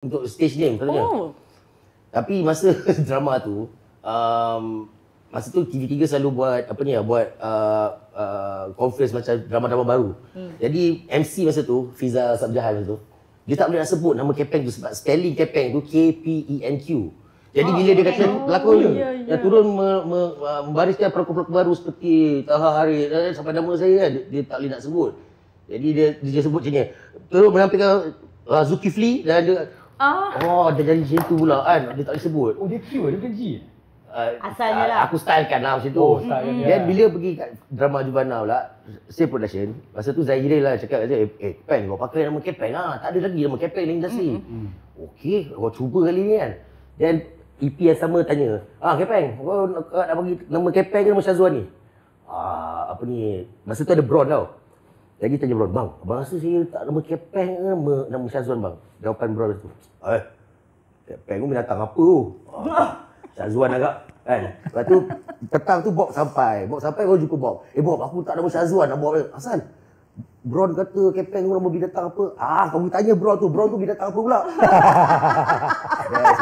untuk stage name katanya. Oh. Tapi masa drama tu, masa tu TV3 selalu buat apa ni, buat conference macam drama-drama baru. Jadi MC masa tu, Fiza Sabjahan masa tu, dia tak boleh nak sebut nama Kepeng tu sebab spelling Kepeng tu KPENQ. Jadi bila dia kata pelakon ni, yang turun membariskan pelakon-pelakon baru seperti Taha Haris sampai nama saya kan, dia tak boleh nak sebut. Jadi dia sebut macam ni. Terus menampilkan Zulkifli dan dia dia jadi macam tu pula kan, dia tak boleh sebut. Oh, dia Q, dia bukan G. Asalnya lah. Aku stylekan lah macam tu. Dan bila pergi kat drama Juvana pula, Save Production, masa tu Zahiril lah cakap kata, Pen, kau pakai nama Kepeng lah. Tak ada lagi nama Kepeng dalam industri. Okey, kau cuba kali ni kan. Dan EP yang sama tanya, Kepeng, kau nak bagi nama Kepeng ke nama Syazwan ni? Apa ni, masa tu ada Bron tau. Jadi tanya Bron, bang, abang rasa saya tak nama Kepeng ke nama Syazwan bang? Jawapan Bron tu, Kepeng tu binatang apa tu? Syazwan agak kan. Lepas tu petang tu Bob sampai baru jumpa Bob. Bob, aku tak nama Syazwan, nak Bob. Asal? Bron kata Kepeng tu nama binatang apa? Kamu tanya Bron tu binatang apa pula? Yes,